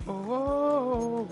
Oh.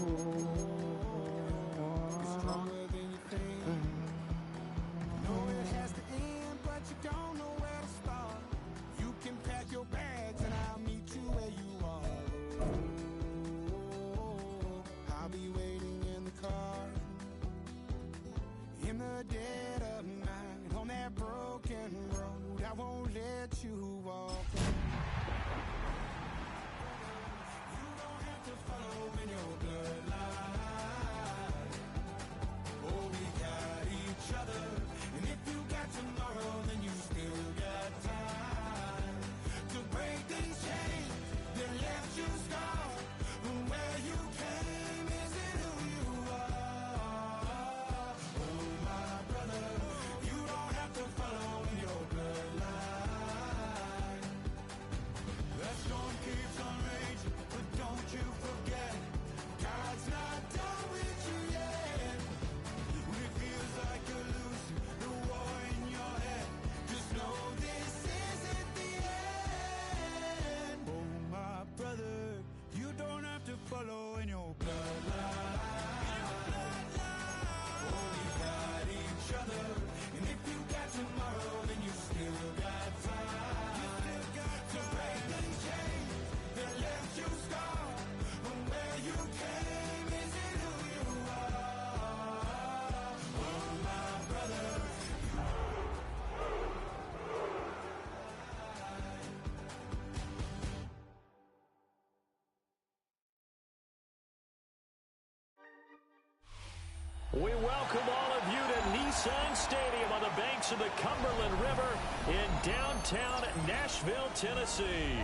We welcome all of you to Nissan Stadium on the banks of the Cumberland River in downtown Nashville, Tennessee.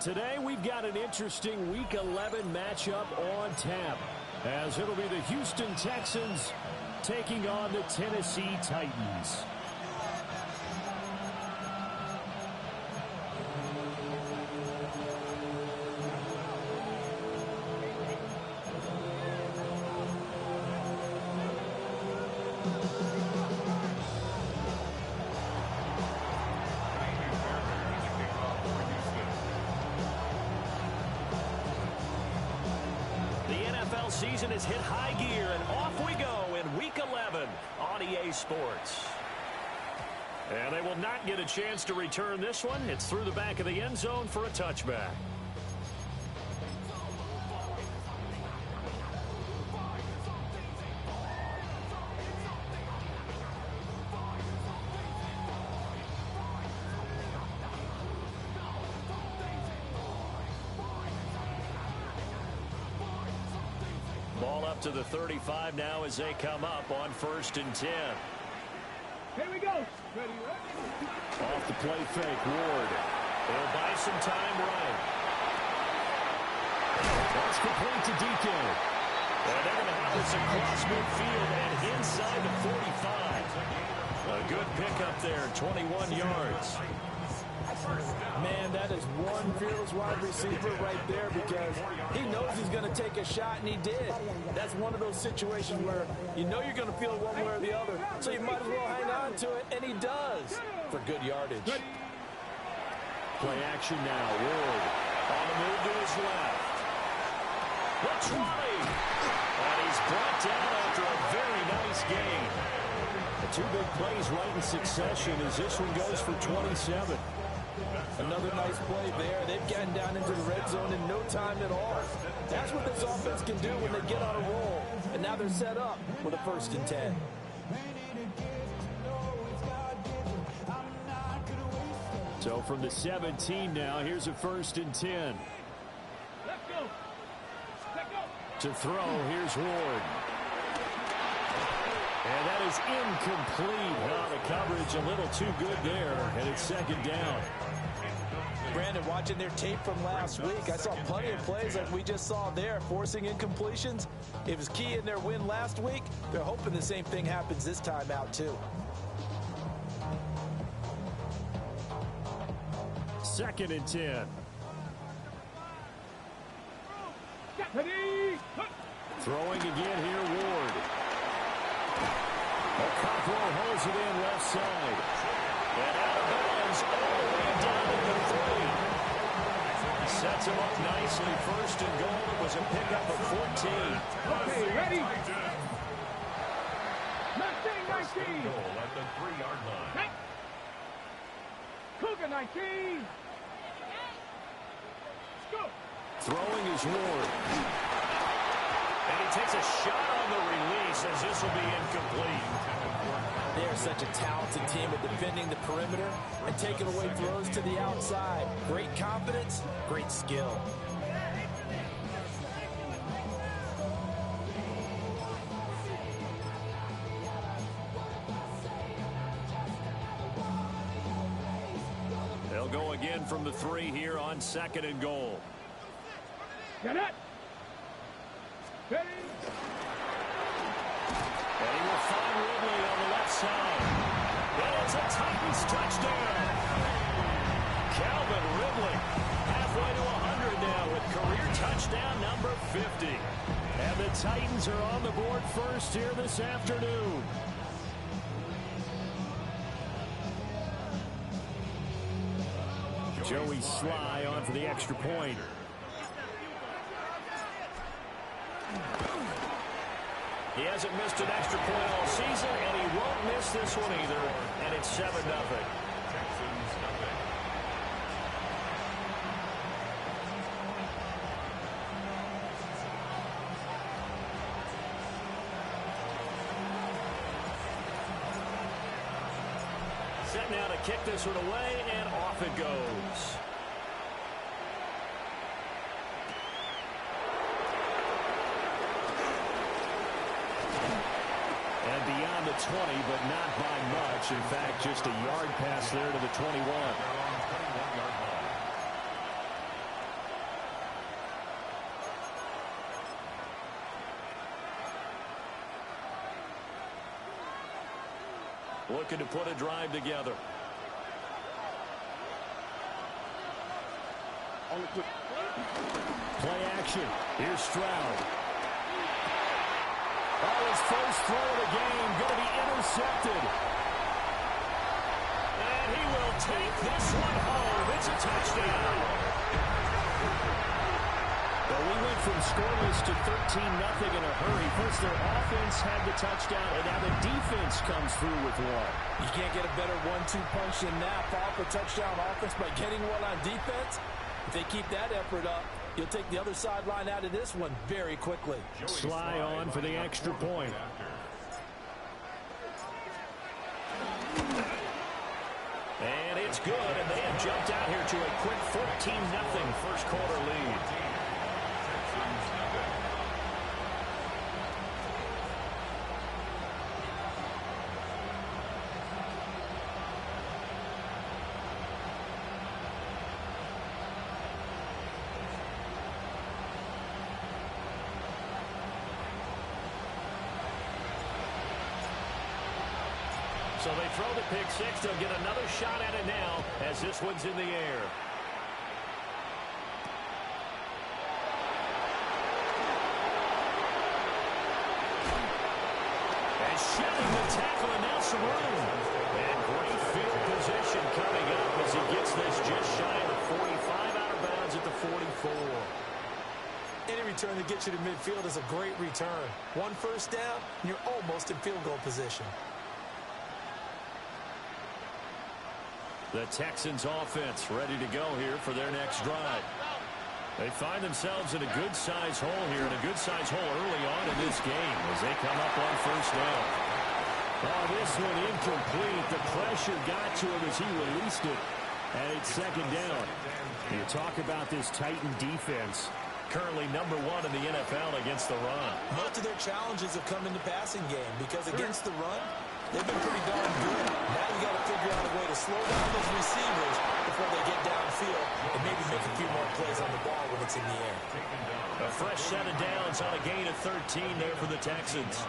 Today we've got an interesting Week 11 matchup on tap, as it'll be the Houston Texans taking on the Tennessee Titans. Season has hit high gear, and off we go in Week 11 on EA Sports. And they will not get a chance to return this one. It's through the back of the end zone for a touchback. To the 35 now as they come up on 1st and 10. Here we go. Ready, Off the play fake, Ward. They'll buy some time running. That's complete to DK. And they're going to have this across midfield and inside the 45. A good pickup there, 21 yards. Man, that is one fearless wide receiver right there, because he knows he's going to take a shot, and he did. That's one of those situations where you know you're going to feel it one way or the other, so you might as well hang on to it, and he does for good yardage. Play action now. Ward on the move to his left. The 20. And he's brought down after a very nice gain. The two big plays right in succession as this one goes for 27. Another nice play there. They've gotten down into the red zone in no time at all. That's what this offense can do when they get on a roll. And now they're set up with a 1st and 10. So from the 17 now, here's a 1st and 10. Let's go. Let's go. To throw, here's Ward. And that is incomplete. Now the coverage a little too good there, and it's 2nd down. Brandon, watching their tape from last week, I saw plenty of plays like we just saw there, forcing incompletions. It was key in their win last week. They're hoping the same thing happens this time out, too. 2nd and 10. Throwing again here, Ward. Okafo holds it in left side. And out of bounds all the way down to the 3. Sets him up nicely. First and goal. It was a pickup of 14. Okay, ready? Mustang 19. Goal at the 3-yard line. Cougar 19. Let's go. Throwing is Ward. And he takes a shot on the release as this will be incomplete. They are such a talented team at defending the perimeter and taking away throws to the outside. Great confidence, great skill. They'll go again from the 3 here on 2nd and goal. Get it. Ready? And he will find Ridley on the left side. And it's a Titans touchdown. Calvin Ridley halfway to 100 now with career touchdown number 50. And the Titans are on the board first here this afternoon. Joey Sly on for the extra point. He hasn't missed an extra point all season, and he won't miss this one either. And it's 7-0. Set now to kick this one away, and off it goes. And beyond the 20, but not by much. In fact, just a yard pass there to the 21. Looking to put a drive together. Play action. Here's Stroud. Oh, his first throw of the game going to be intercepted. And he will take this one home. It's a touchdown. Well, we went from scoreless to 13-0 in a hurry. First, their offense had the touchdown, and now the defense comes through with one. You can't get a better 1-2 punch than that. Off a touchdown offense by getting one on defense. If they keep that effort up, you'll take the other sideline out of this one very quickly. Sly on for the extra point. And it's good, and they have jumped out here to a quick 14-0 first quarter lead. So they throw the pick six. They'll get another shot at it now as this one's in the air. And shedding the tackle, and now some room. And great field position coming up as he gets this just shy of the 45, out of bounds at the 44. Any return that gets you to midfield is a great return. One first down, and you're almost in field goal position. The Texans offense ready to go here for their next drive. They find themselves in a good-sized hole here, and a good-sized hole early on in this game as they come up on first down. Oh, this one incomplete. The pressure got to him as he released it, and it's second down. You talk about this Titan defense. Currently number 1 in the NFL against the run. Most of their challenges have come in the passing game because against the run, they've been pretty darn good. Now you got to figure out a way to slow down those receivers before they get downfield and maybe make a few more plays on the ball when it's in the air. A fresh set of downs on a gain of 13 there for the Texans.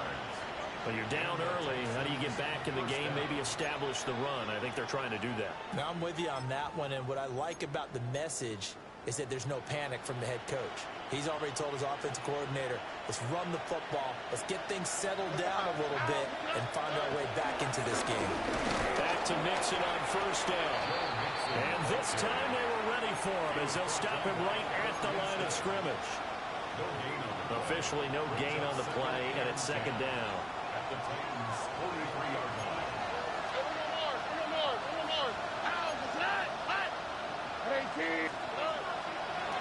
But you're down early. How do you get back in the game, maybe establish the run? I think they're trying to do that. Now I'm with you on that one, and what I like about the message is that there's no panic from the head coach. He's already told his offensive coordinator, let's run the football, let's get things settled down a little bit and find our way back into this game. Back to Mixon on first down. And this time they were ready for him as they'll stop him right at the line of scrimmage. Officially no gain on the play, and it's second down. At the Titans' 43-yard line.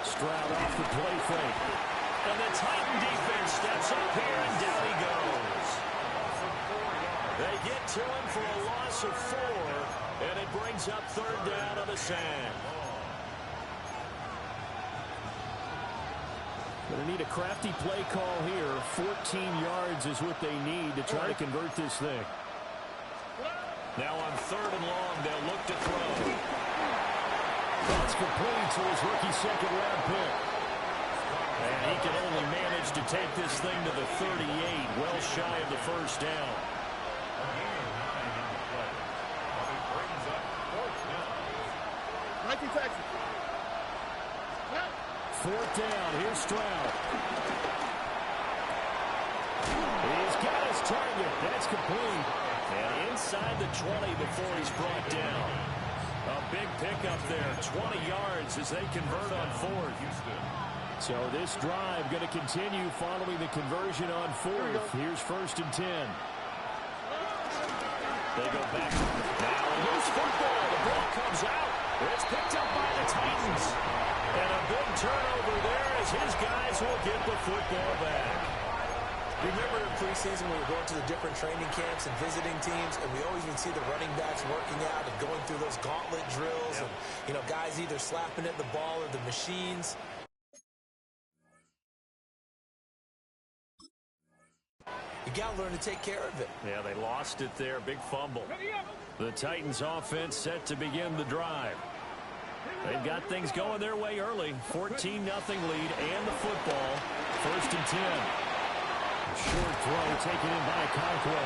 Stroud off the play fake. And the Titan defense steps up here, and down he goes. They get to him for a loss of 4, and it brings up third down on the sack. Going to need a crafty play call here. 14 yards is what they need to try to convert this thing. Now on third and long, they'll look to throw. That's complete to his rookie second-round pick. And he can only manage to take this thing to the 38, well shy of the first down. Fourth down, here's Stroud. He's got his target. That's complete. And inside the 20 before he's brought down. A big pickup there, 20 yards as they convert on fourth. So this drive going to continue following the conversion on fourth. Here's first and 10. They go back. Now a loose football. The ball comes out. It's picked up by the Titans. And a big turnover there as his guys will get the football back. Remember in preseason we were going to the different training camps and visiting teams, and we always would see the running backs working out and going through those gauntlet drills, and, you know, guys either slapping at the ball or the machines. You got to learn to take care of it. Yeah, they lost it there. Big fumble. The Titans offense set to begin the drive. They've got things going their way early. 14-0 lead and the football. First and 10. Short throw taken in by Conquo.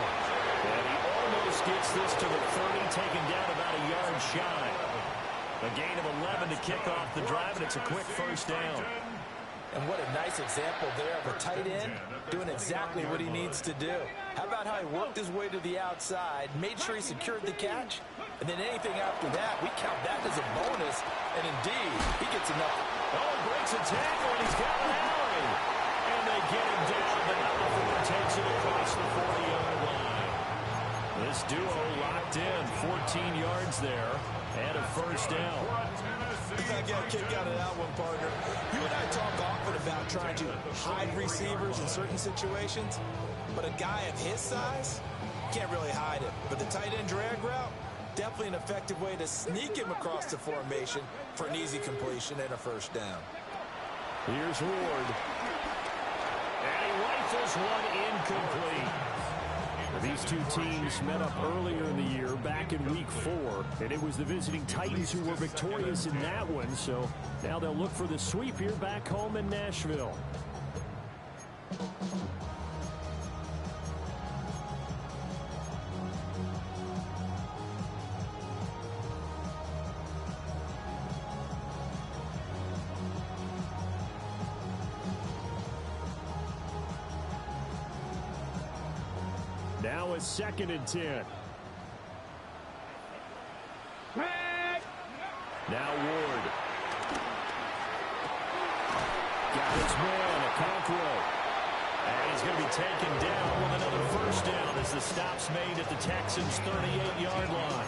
And he almost gets this to the 30, taken down about a yard shy. A gain of 11 to kick off the drive, and it's a quick first down. And what a nice example there of a tight end doing exactly what he needs to do. How about how he worked his way to the outside, made sure he secured the catch, and then anything after that, we count that as a bonus. And indeed, he gets enough. Oh, breaks a tackle, and he's got an alley. And they get him down, but not before he takes it across the 40-yard line. This duo locked in, 14 yards there, and a first down. I got a kick out of that one, partner. You and I talk often about trying to hide receivers in certain situations, but a guy of his size can't really hide it. But the tight end drag route, definitely an effective way to sneak him across the formation for an easy completion and a first down. Here's Ward. And he rifles one incomplete. These two teams met up earlier in the year, back in week 4, and it was the visiting Titans who were victorious in that one, so now they'll look for the sweep here back home in Nashville. Now it's second and 10. Now Ward. Got his man, Okonkwo. And he's going to be taken down with another first down as the stop's made at the Texans' 38-yard line.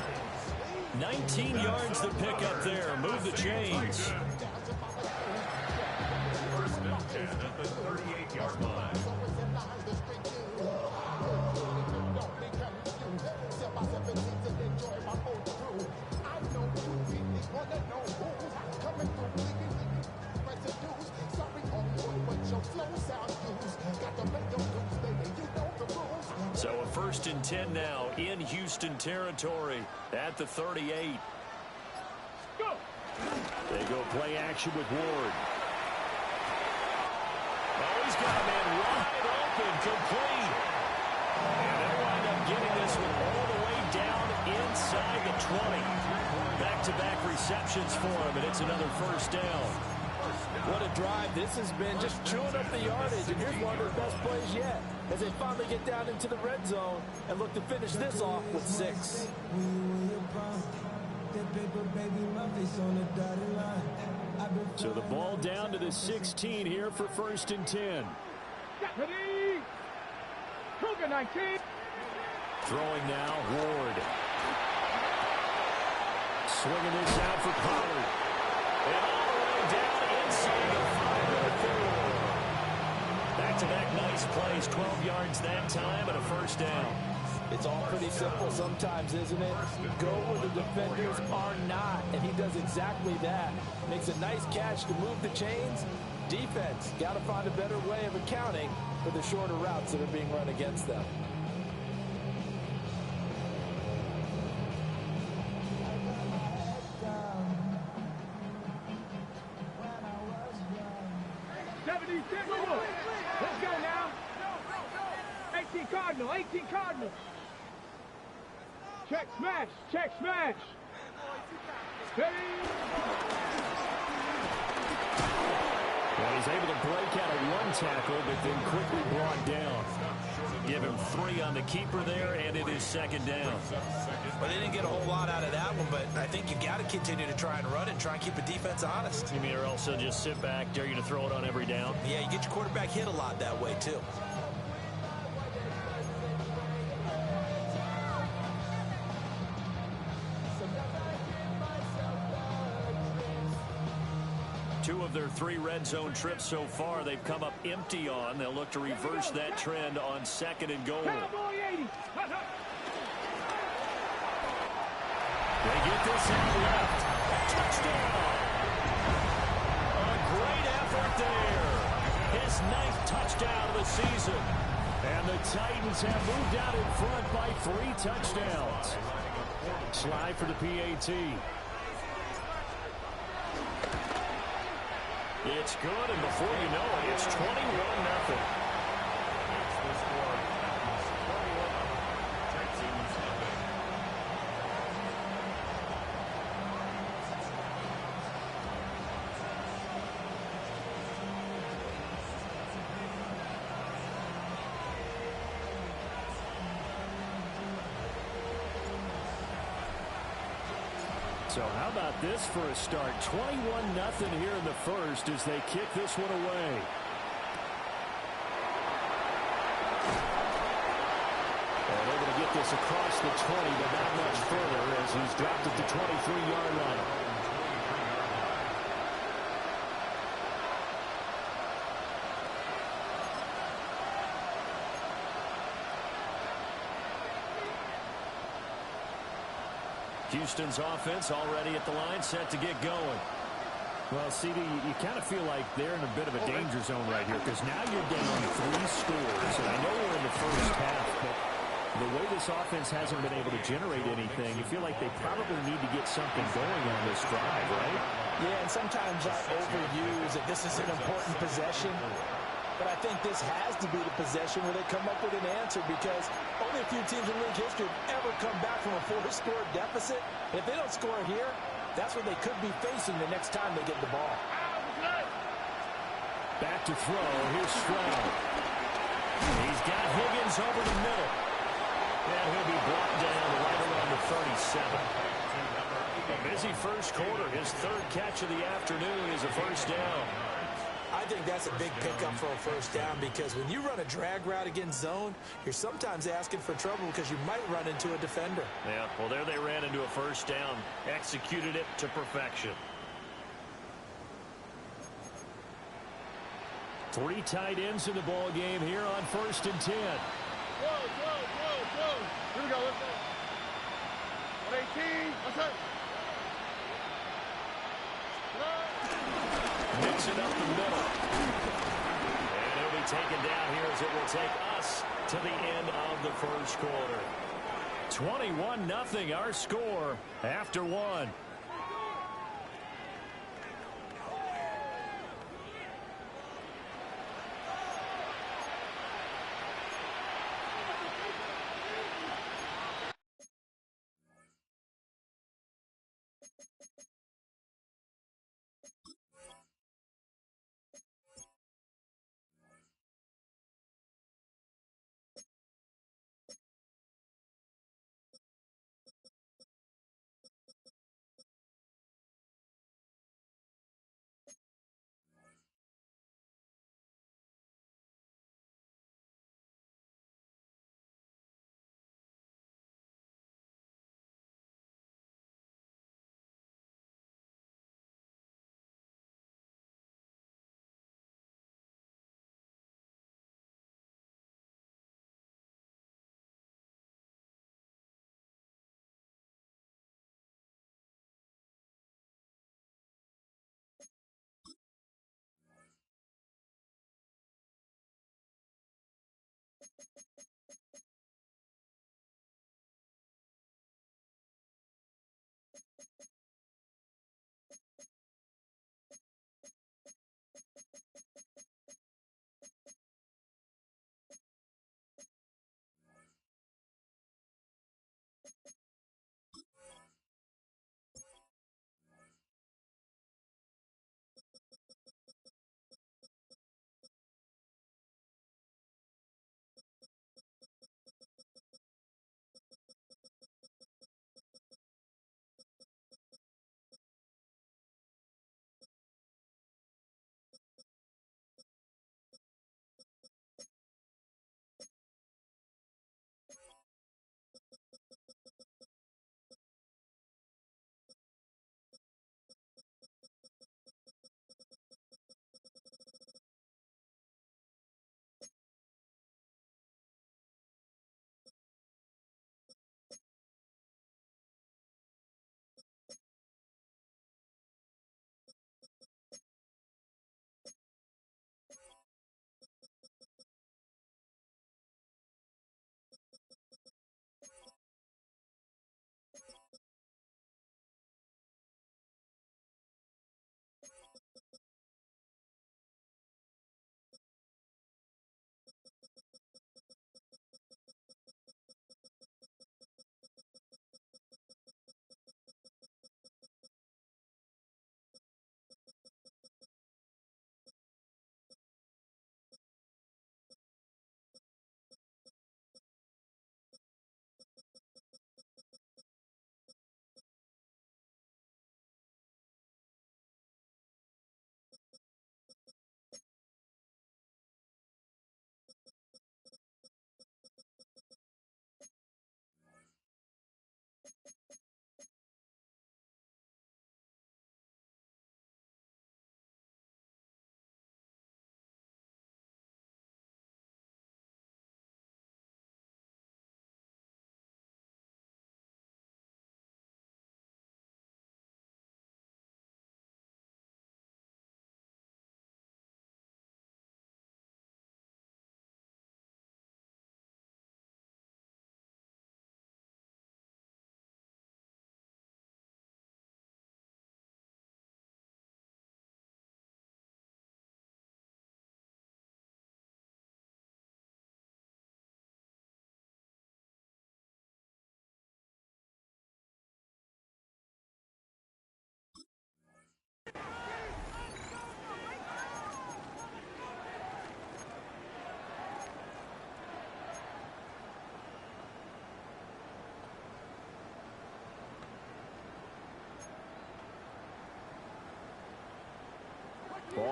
19 yards to pick up there. Move the chains. First and 10 at the 38-yard line. So a first and 10 now in Houston territory at the 38. They go play action with Ward. Oh, he's got a man wide open, complete. And they wind up getting this one all the way down inside the 20. Back-to-back receptions for him, and it's another first down. What a drive this has been, just chewing up the yardage. And here's one of their best plays yet, as they finally get down into the red zone and look to finish this off with 6. So the ball down to the 16 here for 1st and 10. Ready. Cougar 19. Throwing now, Ward. Swinging this out for Pollard. And all the way down inside the 5-4. Back-to-back nice plays, 12 yards that time and a 1st down. It's all pretty simple sometimes, isn't it? Go where the defenders are not, and he does exactly that. Makes a nice catch to move the chains. Defense, got to find a better way of accounting for the shorter routes that are being run against them. Let's go now. 18 Cardinal, 18 Cardinal. Check smash, check smash. Ready. Well, he's able to break out of one tackle, but then quickly brought down. Give him 3 on the keeper there, and it is 2nd down. Well, they didn't get a whole lot out of that one, but I think you got to continue to try and run and try and keep the defense honest. You mean or also just sit back, dare you to throw it on every down? Yeah, you get your quarterback hit a lot that way, too. Two of their 3 red zone trips so far, they've come up empty on. They'll look to reverse that trend on 2nd and goal. Cowboy 80. They get this out left. Touchdown! A great effort there. His 9th touchdown of the season. And the Titans have moved out in front by 3 touchdowns. Slide for the PAT. It's good, and before you know it, it's 21-0. So how about this for a start? 21-0 here in the first as they kick this one away. And they're going to get this across the 20, but not much further as he's dropped at the 23-yard line. Houston's offense already at the line, set to get going. Well, CD, you kind of feel like they're in a bit of a danger zone right here because now you're down 3 scores. And I know we're in the first half, but the way this offense hasn't been able to generate anything, you feel like they probably need to get something going on this drive, right? Yeah, and sometimes I overuse that this is an important possession. But I think this has to be the possession where they come up with an answer because only a few teams in league history have ever come back from a 4-score deficit. And if they don't score here, that's what they could be facing the next time they get the ball. Back to throw. Here's Stroud. He's got Higgins over the middle. And he'll be brought down right around the 37. A busy first quarter. His 3rd catch of the afternoon is a 1st down. I think that's a big pickup for a 1st down because when you run a drag route against zone, you're sometimes asking for trouble because you might run into a defender. Yeah, well, there they ran into a 1st down. Executed it to perfection. 3 tight ends in the ball game here on 1st and 10. Whoa. Here we go. Let's go. 118. Let's go. Mix it up the middle. And he'll be taken down here as it will take us to the end of the first quarter. 21-0 our score after 1.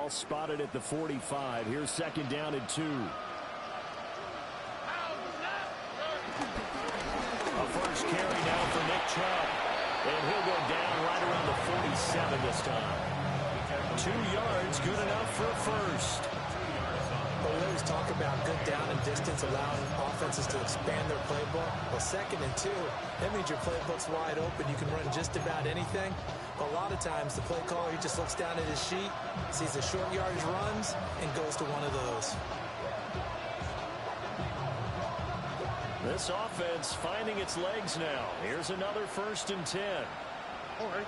Ball spotted at the 45. Here's second down and 2. A first carry now for Nick Chubb. And he'll go down right around the 47 this time. 2 yards, good enough for a first. Well, we always talk about good down and distance, allowing offenses to expand their playbook. Well, 2nd and 2, that means your playbook's wide open. You can run just about anything. But a lot of times, the play caller, he just looks down at his sheet, sees the short yardage runs, and goes to one of those. This offense finding its legs now. Here's another 1st and 10. All right.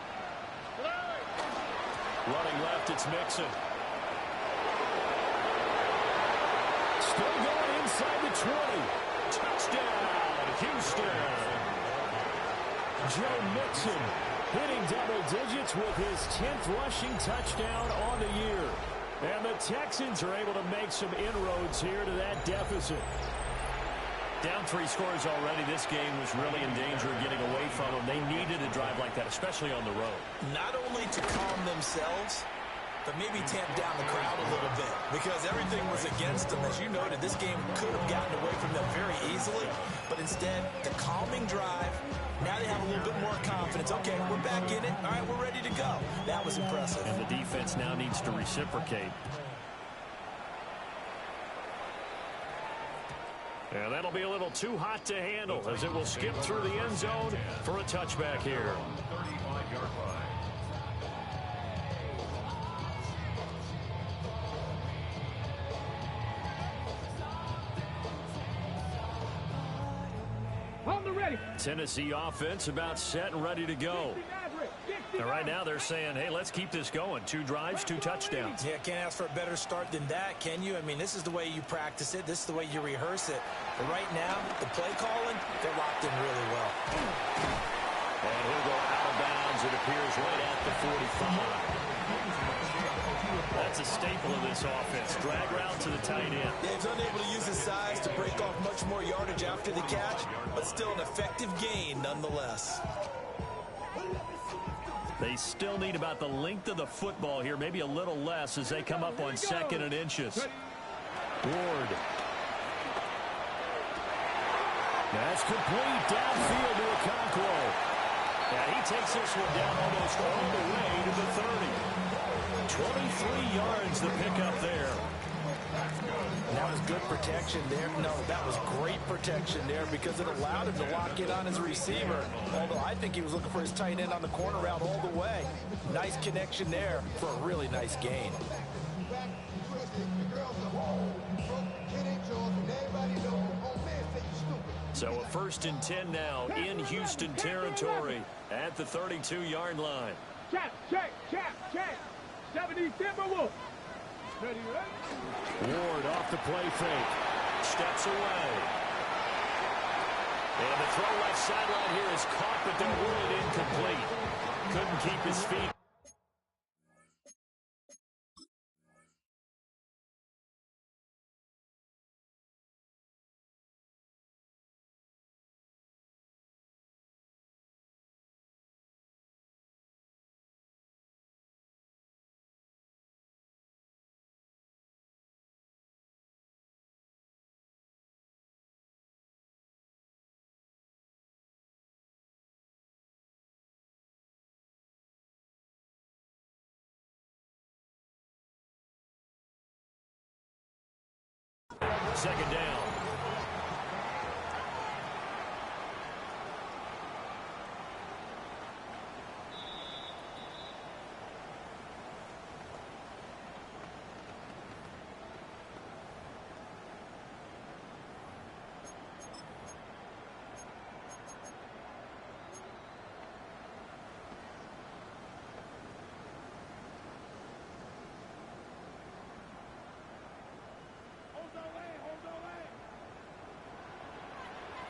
Running left, it's Mixon. Still going inside the 20. Touchdown, Houston. Joe Mixon hitting double digits with his 10th rushing touchdown on the year. And the Texans are able to make some inroads here to that deficit. Down 3 scores already. This game was really in danger of getting away from them. They needed a drive like that, especially on the road. Not only to calm themselves, but maybe tamp down the crowd a little bit, because everything was against them. As you noted, this game could have gotten away from them very easily, but instead, the calming drive, now they have a little bit more confidence. Okay, we're back in it. All right, we're ready to go. That was impressive. And the defense now needs to reciprocate. And that'll be a little too hot to handle as it will skip through the end zone for a touchback here. 35-yard line. On the ready. Tennessee offense about set and ready to go. And right now they're saying, hey, let's keep this going. 2 drives, 2 touchdowns. Yeah, can't ask for a better start than that, can you? I mean, this is the way you practice it. This is the way you rehearse it. But right now, the play calling, they're locked in really well. And he'll go out of bounds, it appears, right at the 45. That's a staple of this offense. Drag route to the tight end. Yeah, he's unable to use his size to break off much more yardage after the catch, but still an effective gain nonetheless. They still need about the length of the football here, maybe a little less as they come up on 2nd and inches. Ward. That's complete downfield to Okonkwo. Yeah, he takes this one down almost all the way to the 30. 23 yards the pickup there. That was good protection there. No, that was great protection there because it allowed him to lock in on his receiver. Although I think he was looking for his tight end on the corner route all the way. Nice connection there for a really nice gain. So a 1st and 10 now in Houston territory at the 32-yard line. Check. 70 Timberwolves. Ready, right? Ward off the play fake. Steps away. And the throw left sideline here is caught, but they'll rule it incomplete. Couldn't keep his feet. Second down.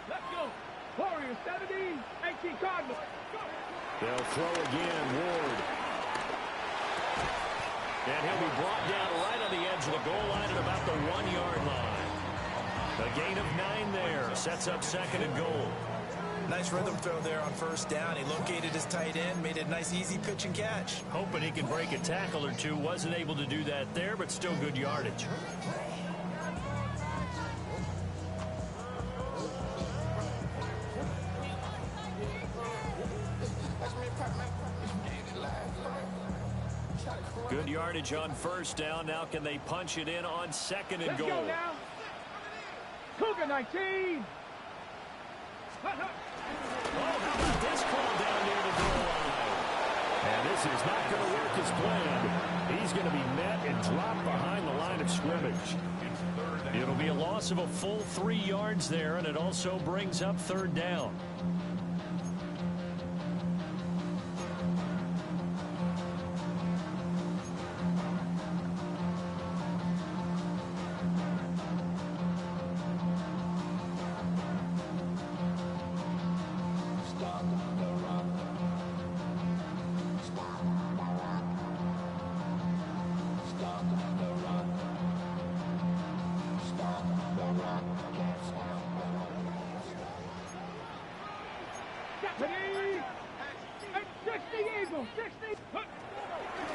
Let's go. Warriors 70, 18 Cardinals. They'll throw again, Ward. And he'll be brought down right on the edge of the goal line at about the 1-yard line. A gain of 9 there. Sets up 2nd and goal. Nice rhythm throw there on first down. He located his tight end, made it a nice, easy pitch and catch. Hoping he can break a tackle or two. Wasn't able to do that there, but still good yardage. Good yardage on first down. Now can they punch it in on second and goal? Let's go now. Cougar 19. Oh, how about this call down near the goal line? And this is not going to work as planned. He's going to be met and dropped behind the line of scrimmage. It'll be a loss of a full 3 yards there, and it also brings up third down.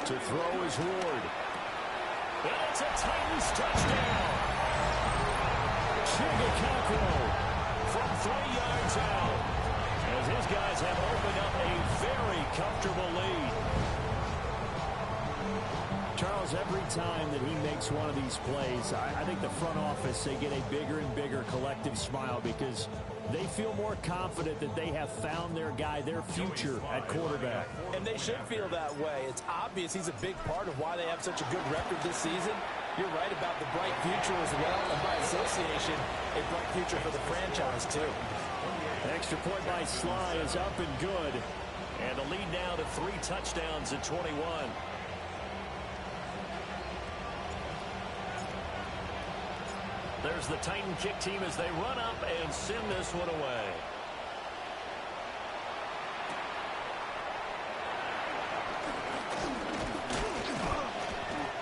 To throw is Ward. And it's a Titans touchdown. Chigacaco from 3 yards out. As his guys have opened up a very comfortable lead. Charles, every time that he makes one of these plays, I think the front office, they get a bigger and bigger collective smile because they feel more confident that they have found their guy, their future at quarterback. And they should feel that way. It's obvious he's a big part of why they have such a good record this season. You're right about the bright future as well, and by association, a bright future for the franchise, too. Extra point by Sly is up and good. And the lead now to 3 touchdowns at 21. There's the Titan kick team as they run up and send this one away.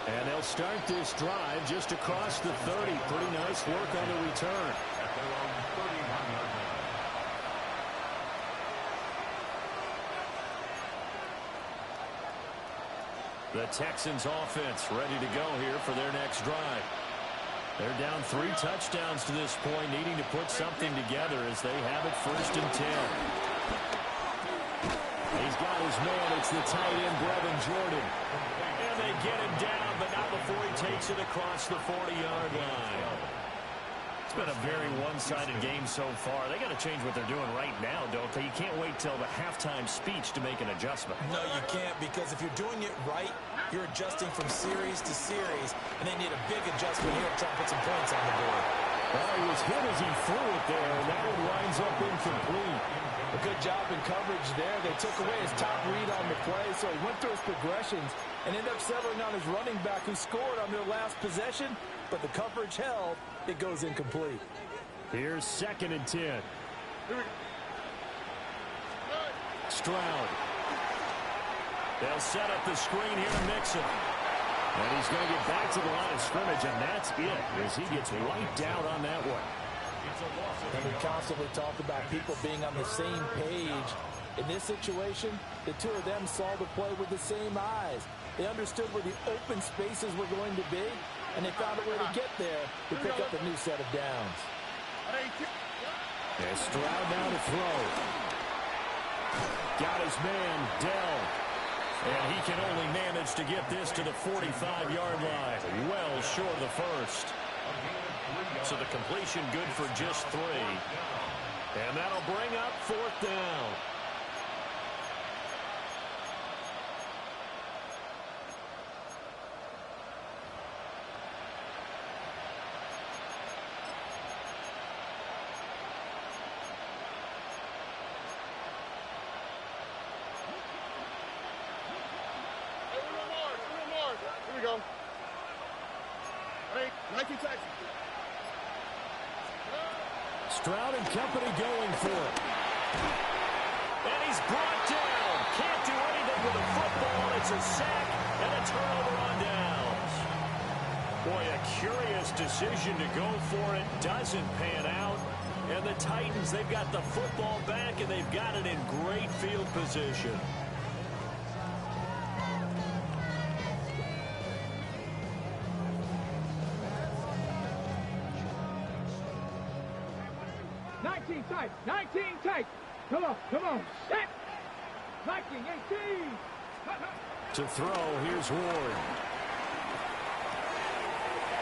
And they'll start this drive just across the 30. Pretty nice work on the return. At their own 31-yard line. The Texans offense ready to go here for their next drive. They're down 3 touchdowns to this point, needing to put something together as they have it 1st and 10. He's got his man. It's the tight end, Brevin Jordan. And they get him down, but not before he takes it across the 40-yard line. It's been a very one-sided game so far. They got to change what they're doing right now, don't they? You can't wait till the halftime speech to make an adjustment. No, you can't, because if you're doing it right, you're adjusting from series to series, and they need a big adjustment here to try and put some points on the board. Well, he was hit as he threw it there, and that one winds up incomplete. A good job in coverage there. They took away his top read on the play, so he went through his progressions and ended up settling on his running back who scored on their last possession, but the coverage held. It goes incomplete. Here's 2nd and 10. Stroud. They'll set up the screen here and mix him. And he's going to get back to the line of scrimmage, and that's it as he gets wiped out on that one. And we constantly talk about people being on the same page. In this situation, the two of them saw the play with the same eyes. They understood where the open spaces were going to be, and they found a way to get there to pick up a new set of downs. And Stroud now to throw. Got his man, Dell. And he can only manage to get this to the 45-yard line. Well short of the first. So the completion good for just 3. And that'll bring up 4th down. Here we go. Hey, 19 seconds. Stroud and company going for it. And he's brought down. Can't do anything with the football. It's a sack and a turnover on downs. Boy, a curious decision to go for it. Doesn't pan out. And the Titans, they've got the football back, and they've got it in great field position. Tight, 19 tight. Come on, set. 19, 18. To throw, here's Ward.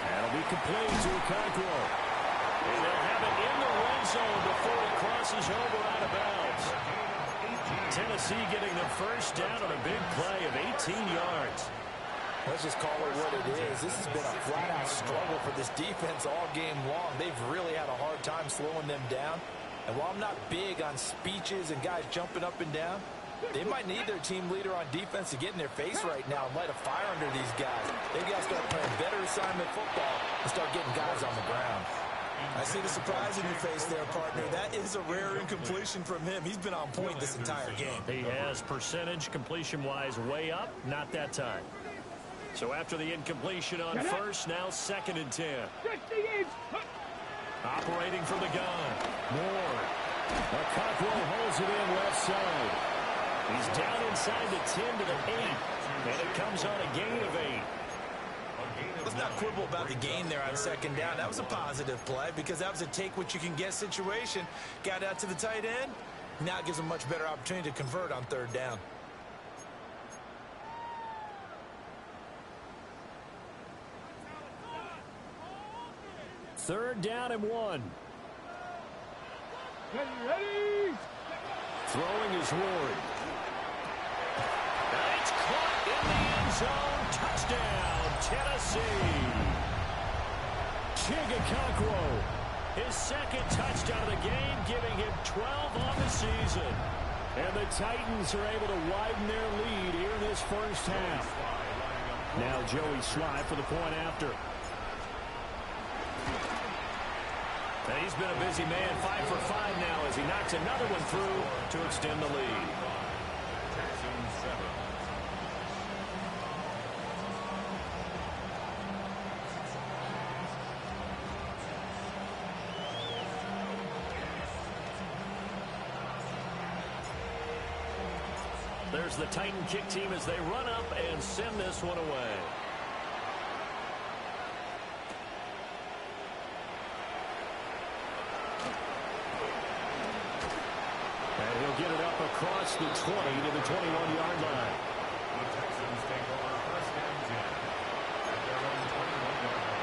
That'll be complete to Okonkwo. And they'll have it in the red zone before it crosses over out of bounds. Tennessee getting the first down on a big play of 18 yards. Let's just call it what it is. This has been a flat-out struggle for this defense all game long. They've really had a hard time slowing them down. And while I'm not big on speeches and guys jumping up and down, they might need their team leader on defense to get in their face right now and light a fire under these guys. They've got to start playing better assignment football and start getting guys on the ground. I see the surprise in your face there, partner. That is a rare incompletion from him. He's been on point this entire game. He has percentage completion-wise way up, not that time. So after the incompletion on first, now 2nd and 10. Operating from the gun. Moore. Okonkwo holds it in left side. He's down inside the 10 to the 8. And it comes on a gain of 8. Let's not quibble about the gain there on 2nd down. That was a positive play because that was a take-what-you-can-get situation. Got out to the tight end. Now it gives him a much better opportunity to convert on 3rd down. Third down and 1. Ready. Throwing is Ward. And it's caught in the end zone. Touchdown, Tennessee. Okonkwo, his 2nd touchdown of the game, giving him 12 on the season. And the Titans are able to widen their lead here in this first half. Now Joey Slye for the point after. And he's been a busy man, 5 for 5 now as he knocks another one through to extend the lead. There's the Titan kick team as they run up and send this one away. And he'll get it up across the 20 to the 21-yard line. The Texans take over 1st and 10 at their own 21-yard line.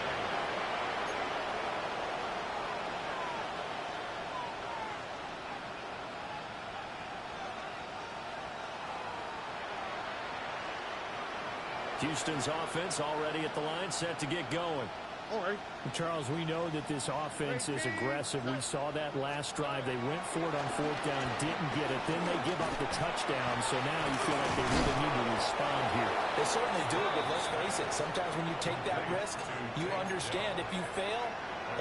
Houston's offense already at the line, set to get going. Charles, we know that this offense is aggressive. We saw that last drive. They went for it on 4th down, didn't get it. Then they give up the touchdown, so now you feel like they really need to respond here. They certainly do, but let's face it, sometimes when you take that risk, you understand if you fail,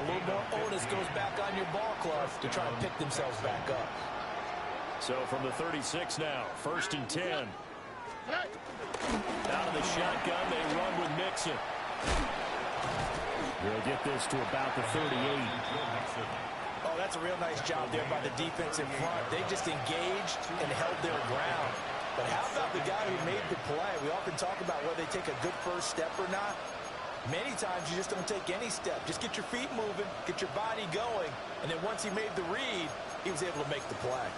a little more onus goes back on your ball club to try to pick themselves back up. So from the 36 now, 1st and 10. Out of the shotgun, they run with Mixon. They'll get this to about the 38. Oh, that's a real nice job there by the defense in front. They just engaged and held their ground. But how about the guy who made the play? We often talk about whether they take a good first step or not. Many times you just don't take any step. Just get your feet moving, get your body going, and then once he made the read, he was able to make the play.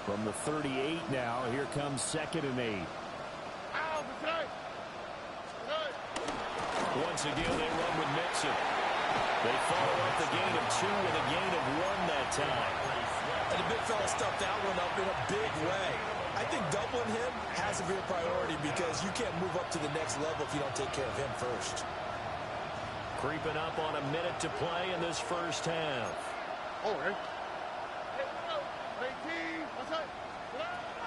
From the 38 now, here comes 2nd and 8. Once again, they run with Mixon. They follow up the gain of 2 with a gain of 1 that time. And the big fella stuffed that one up in a big way. I think doubling him has to be a priority because you can't move up to the next level if you don't take care of him first. Creeping up on a minute to play in this first half.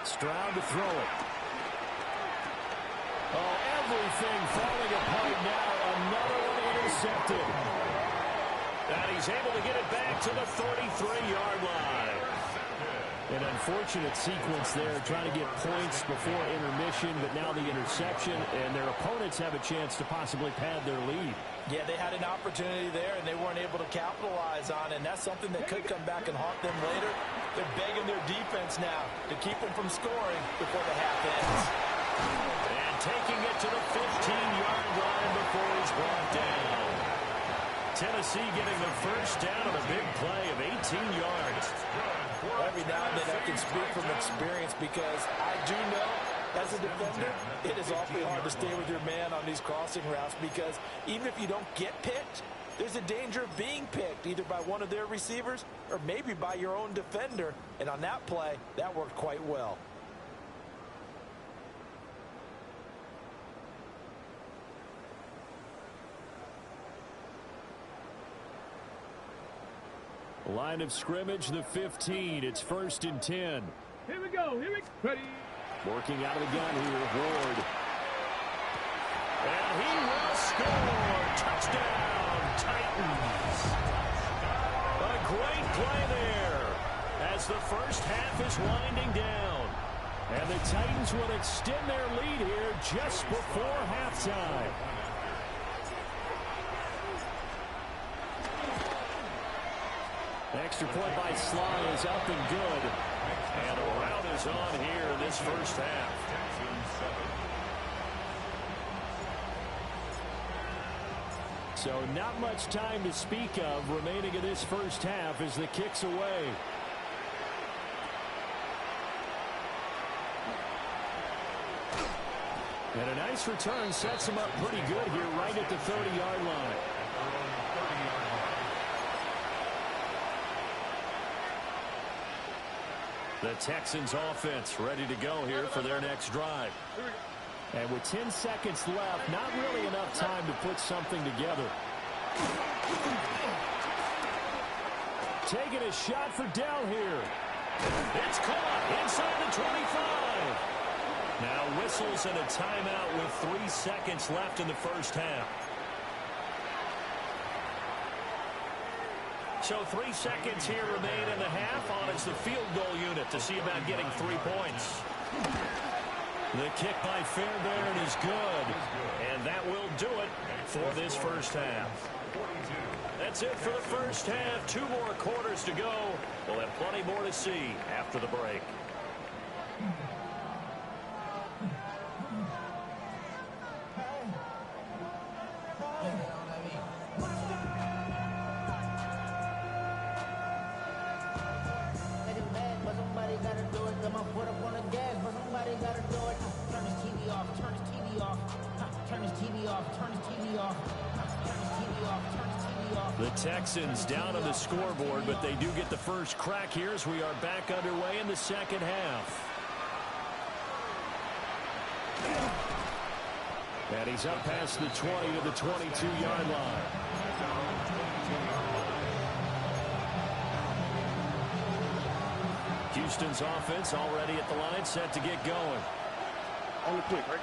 Stroud to throw it. Oh, everything falling apart now. Another one intercepted. And he's able to get it back to the 33-yard line. An unfortunate sequence there, trying to get points before intermission, but now the interception, and their opponents have a chance to possibly pad their lead. Yeah, they had an opportunity there, and they weren't able to capitalize on it, and that's something that could come back and haunt them later. They're begging their defense now to keep them from scoring before the half ends. And taking it to the 15-yard line before he's brought down. Tennessee getting the first down on a big play of 18 yards. Every now and then I can speak from experience because I do know as a defender, it is awfully hard to stay with your man on these crossing routes because even if you don't get picked, there's a danger of being picked either by one of their receivers or maybe by your own defender. And on that play, that worked quite well. Line of scrimmage, the 15. It's 1st and 10. Here we go. Here we go. Ready. Working out of the gun here, Ward. And he will score. Touchdown, Titans. A great play there as the first half is winding down. And the Titans will extend their lead here just before halftime. Extra point by Sly is up and good. And a rout is on here in this first half. So not much time to speak of remaining in this first half as the kick's away. And a nice return sets him up pretty good here right at the 30-yard line. The Texans offense ready to go here for their next drive. And with 10 seconds left, not really enough time to put something together. Taking a shot for Dell here. It's caught inside the 25. Now whistles and a timeout with 3 seconds left in the first half. So 3 seconds here remain in the half on as the field goal unit to see about getting 3 points. The kick by Fairbairn is good. And that will do it for this first half. That's it for the first half. 2 more quarters to go. We'll have plenty more to see after the break. The Texans down on the scoreboard, but they do get the first crack here as we are back underway in the second half. And he's up past the 20 to the 22-yard line. Houston's offense already at the line, set to get going. On the quick, right?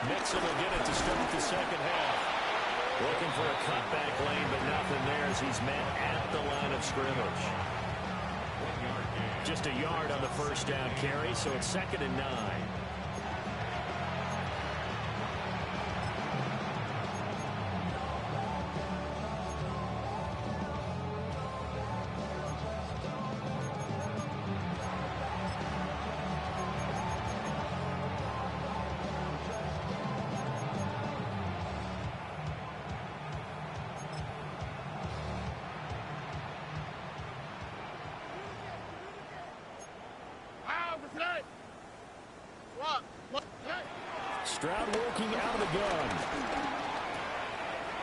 Mixon will get it to start the second half. Looking for a cutback lane, but nothing there as he's met at the line of scrimmage. Just a yard on the first down carry, so it's 2nd and 9. Stroud working out of the gun.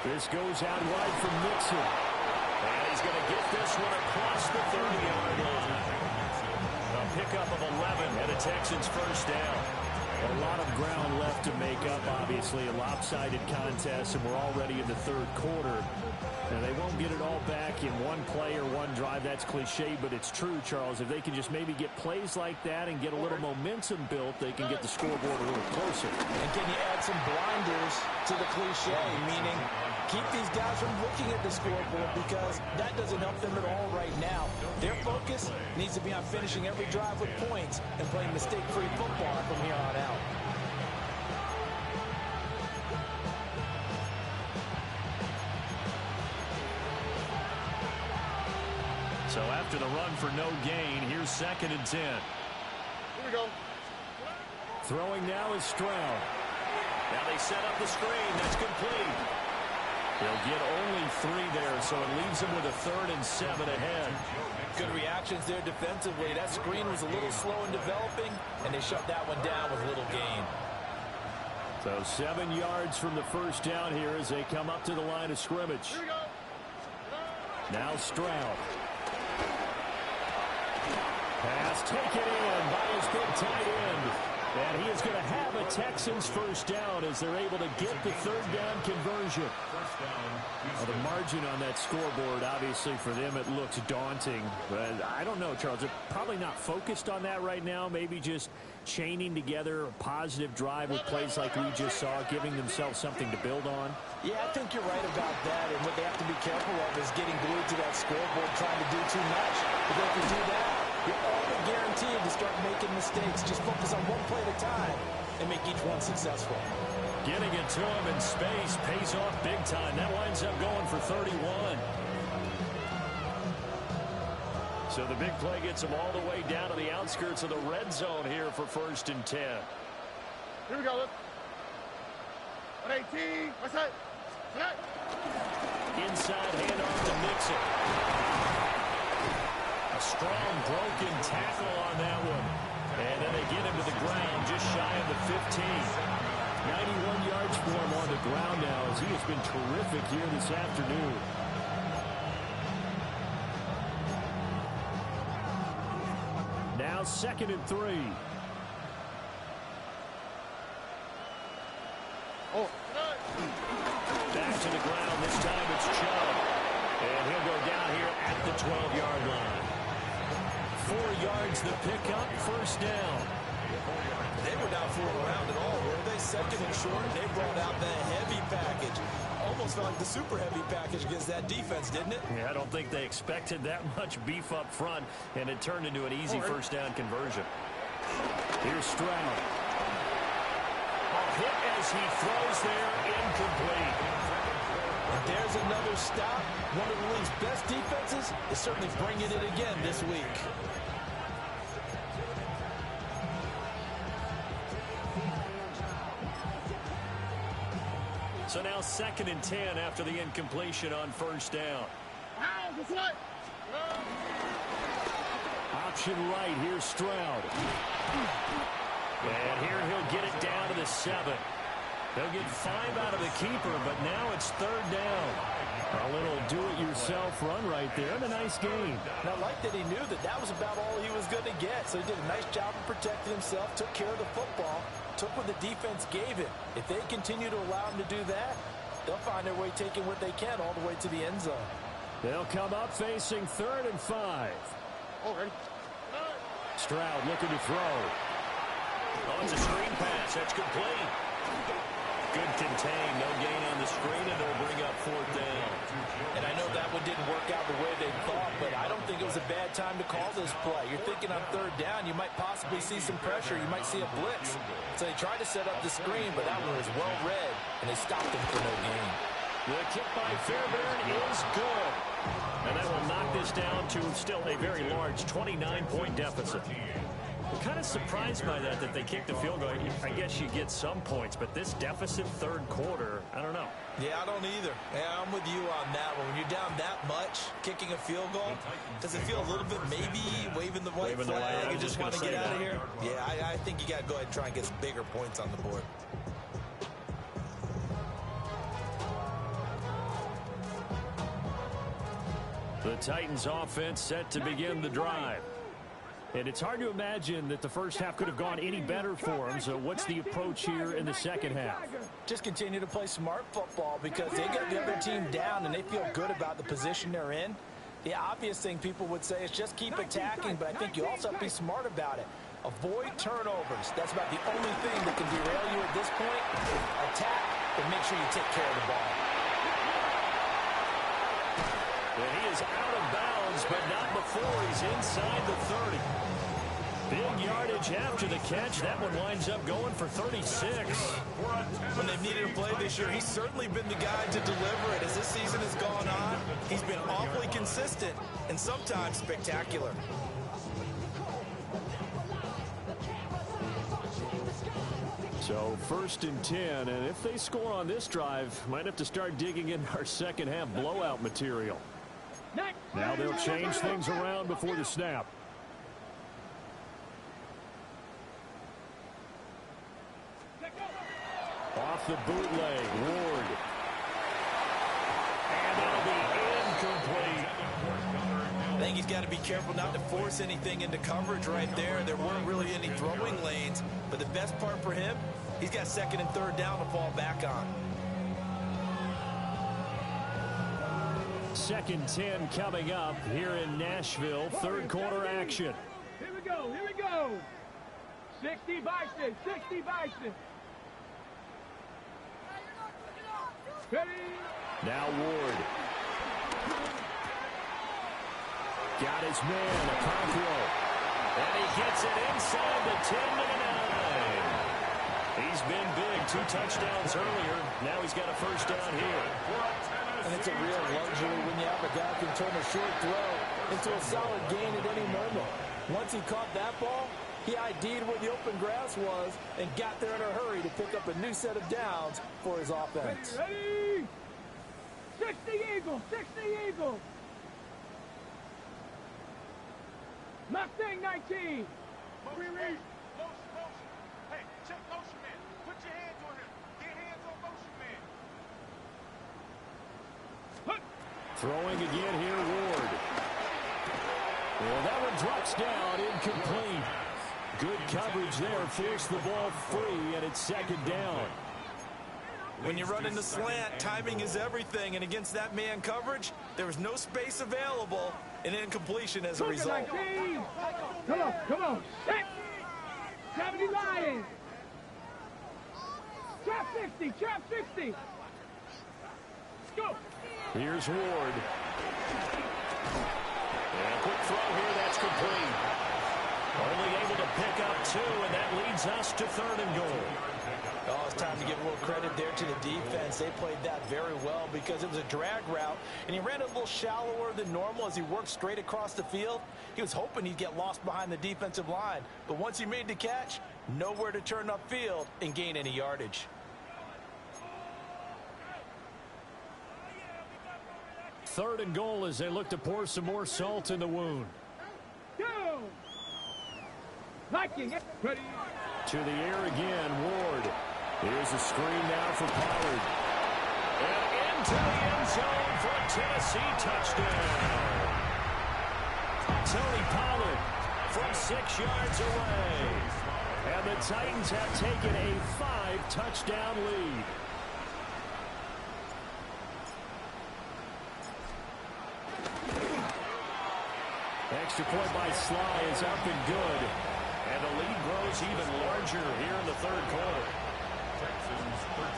This goes out wide from Mixon. And he's going to get this one across the 30-yard line. A pickup of 11 and a Texans first down. A lot of ground left to make up, obviously. A lopsided contest, and we're already in the third quarter. And they won't get it all back in one play or one drive. That's cliche, but it's true, Charles. If they can just maybe get plays like that and get a little momentum built, they can get the scoreboard a little closer. And can you add some blinders to the cliche, meaning keep these guys from looking at the scoreboard, because that doesn't help them at all right now. Their focus needs to be on finishing every drive with points and playing mistake-free football from here on out. So after the run for no gain, here's 2nd and 10. Here we go. Throwing now is Stroud. Now they set up the screen. That's complete. They'll get only 3 there, so it leaves them with a 3rd and 7 ahead. Good reactions there defensively. That screen was a little slow in developing, and they shut that one down with little gain. So 7 yards from the first down here as they come up to the line of scrimmage. Here we go. Now Stroud. Pass taken in by his big tight end. And he is going to have a Texans first down as they're able to get the 3rd down conversion. Well, the margin on that scoreboard, obviously, for them, it looks daunting. But I don't know, Charles. They're probably not focused on that right now. Maybe just chaining together a positive drive with plays like we just saw, giving themselves something to build on. Yeah, I think you're right about that. And what they have to be careful of is getting glued to that scoreboard, trying to do too much. Because if you do that, you're always guaranteed to start making mistakes. Just focus on one play at a time and make each one successful. Getting it to him in space pays off big time. That winds up going for 31. So the big play gets him all the way down to the outskirts of the red zone here for 1st and 10. Here we go. Look. 118. What's that? Inside handoff to Mixon. A strong broken tackle on that one. And then they get him to the ground just shy of the 15. 91 yards for him on the ground now as he has been terrific here this afternoon. Now 2nd and 3. Oh. Back to the ground. This time it's Chubb. And he'll go down here at the 12-yard line. 4 yards the pickup, 1st down. They were not fooling around at all, were they? 2nd and short, they brought out the heavy package. Almost felt like the super heavy package against that defense, didn't it? Yeah, I don't think they expected that much beef up front, and it turned into an easy 1st down conversion. Here's Stroud. A hit as he throws there, incomplete. And there's another stop. One of the league's best defenses is certainly bringing it again this week. So now 2nd and 10 after the incompletion on 1st down. Option right, here's Stroud. And here he'll get it down to the 7. They'll get 5 out of the keeper, but now it's 3rd down. A little do-it-yourself run right there, and a nice gain. And I like that he knew that that was about all he was going to get. So he did a nice job of protecting himself, took care of the football, took what the defense gave him. If they continue to allow him to do that, they'll find their way taking what they can all the way to the end zone. They'll come up facing 3rd and 5. Oh, ready? Stroud looking to throw. Oh, it's a screen pass. That's complete. Good contain. No gain on the screen, and they'll bring up 4th down. And I know that one didn't work out the way they thought, but I don't think it was a bad time to call this play. You're thinking on 3rd down, you might possibly see some pressure. You might see a blitz. So they tried to set up the screen, but that one was well read, and they stopped him for no gain. The kick by Fairbairn is good. And that will knock this down to still a very large 29-point deficit. I'm kind of surprised by that they kicked the field goal. I guess you get some points, but this deficit 3rd quarter, I don't know. Yeah, I don't either. Yeah, I'm with you on that one. When you're down that much, kicking a field goal, does it feel a little bit maybe waving the white flag and just want to get out of here? Yeah, I think you got to go ahead and try and get some bigger points on the board. The Titans offense set to begin the drive. And it's hard to imagine that the first half could have gone any better for them. So what's the approach here in the second half? Just continue to play smart football because they got the other team down and they feel good about the position they're in. The obvious thing people would say is just keep attacking, but I think you also have to be smart about it. Avoid turnovers. That's about the only thing that can derail you at this point. Attack, but make sure you take care of the ball. And he is out of bounds, but not before he's inside the 30. Big yardage after the catch. That one winds up going for 36. When they've needed a play this year, he's certainly been the guy to deliver it. As this season has gone on, he's been awfully consistent and sometimes spectacular. So 1st and 10, and if they score on this drive, might have to start digging in our second half blowout material. Now they'll change things around before the snap. Off the bootleg, Ward. And that'll be incomplete. I think he's got to be careful not to force anything into coverage right there. There weren't really any throwing lanes, but the best part for him, he's got 2nd and 3rd down to fall back on. 2nd 10 coming up here in Nashville. 3rd quarter action. Here we go, here we go. 60 Bison, 60 Bison. Ready? Now Ward. Got his man, Okonkwo. And he gets it inside the 10 to the 9. He's been big. 2 touchdowns earlier. Now he's got a 1st down here. And it's a real luxury when you have a guy who can turn a short throw into a solid gain at any moment. Once he caught that ball, he ID'd where the open grass was and got there in a hurry to pick up a new set of downs for his offense. Ready? 60 Eagles, 60 Eagles. Mustang 19. Motion, motion. Hey, check motion man. Put your hands on him. Get hands on motion man. Throwing again here, Ward. Well, that one drops down, incomplete. Good coverage there, forced the ball free, and it's 2nd down. When you run into slant, timing is everything, and against that man coverage, there was no space available, and incompletion as a result. Come on, come on. 70 Lions. Trap 60, trap 60. Go. Here's Ward. And a quick throw here, that's complete. Only able to pick up 2, and that leads us to 3rd and goal. Oh, it's time to give a little credit there to the defense. They played that very well because it was a drag route, and he ran a little shallower than normal as he worked straight across the field. He was hoping he'd get lost behind the defensive line, but once he made the catch, nowhere to turn upfield and gain any yardage. 3rd and goal as they look to pour some more salt in the wound. Go. Viking. Ready. To the air again, Ward. Here's a screen now for Pollard. And into the end zone for a Tennessee touchdown. Tony Pollard from 6 yards away. And the Titans have taken a 5-touchdown lead. Extra point by Sly is up and good. And the lead grows even larger here in the 3rd quarter. Texans 13.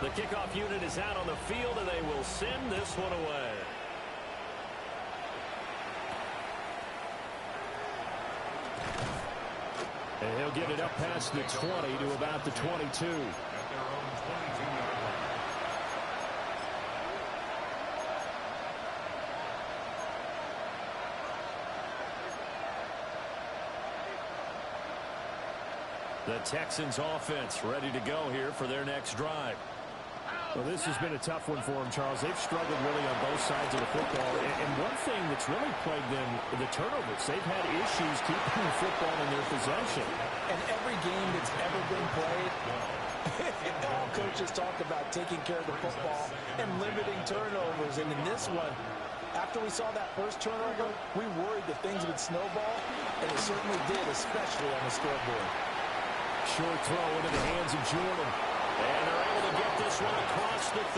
The kickoff unit is out on the field, and they will send this one away. And he'll get it up past the 20 to about the 22. At their own 22-yard line. The Texans offense ready to go here for their next drive. Well, this has been a tough one for them, Charles. They've struggled really on both sides of the football. And one thing that's really plagued them, the turnovers. They've had issues keeping the football in their possession. And every game that's ever been played, all coaches talk about taking care of the football and limiting turnovers. And in this one, after we saw that first turnover, we worried that things would snowball, and it certainly did, especially on the scoreboard. Short throw into the hands of Jordan. And they're able to get this one across the 35.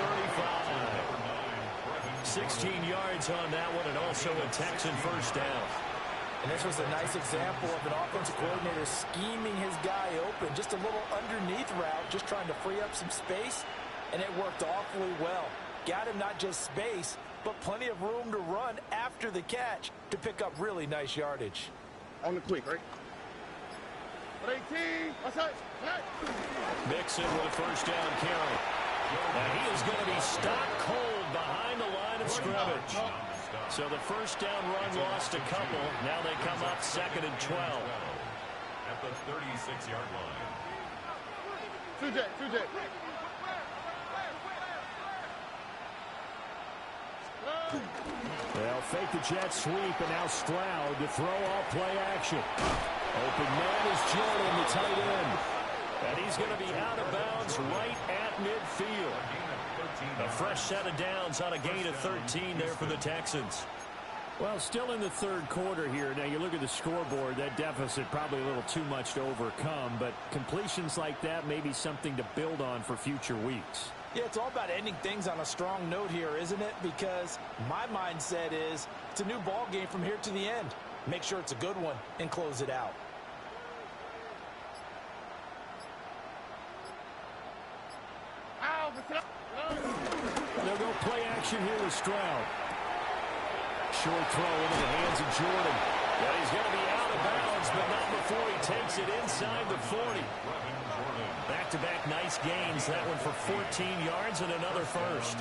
16 yards on that one, and also a Texan first down. And this was a nice example of an offensive coordinator scheming his guy open. Just a little underneath route, just trying to free up some space, and it worked awfully well. Got him not just space, but plenty of room to run after the catch to pick up really nice yardage. On the quick, right? 18, what's up? Mixon with a first down carry. And he is going to be stopped cold behind the line of scrimmage. So the first down run lost a couple. Now they come up 2nd and 12. At the 36-yard line. 2J. They'll fake the jet sweep, and now Stroud to throw off play action. Open man is Jordan, the tight end. And he's going to be out of bounds right at midfield. A fresh set of downs on a gain of 13 there for the Texans. Well, still in the third quarter here. Now, you look at the scoreboard, that deficit probably a little too much to overcome, but completions like that may be something to build on for future weeks. Yeah, it's all about ending things on a strong note here, isn't it? Because my mindset is it's a new ball game from here to the end. Make sure it's a good one and close it out. They'll go play action here with Stroud. Short throw into the hands of Jordan. Yeah, he's going to be out of bounds, but not before he takes it inside the 40. Back-to-back nice gains. That one for 14 yards and another first.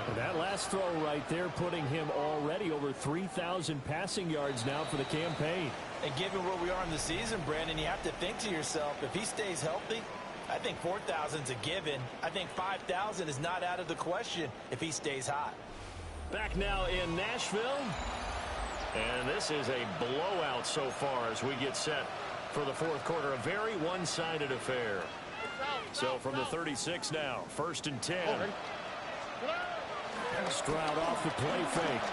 And that last throw right there putting him already over 3,000 passing yards now for the campaign. And given where we are in the season, Brandon, you have to think to yourself, if he stays healthy, I think 4,000's a given. I think 5,000 is not out of the question if he stays hot. Back now in Nashville. And this is a blowout so far as we get set for the fourth quarter. A very one-sided affair. So from the 36 now, 1st and 10. Stroud off the play fake.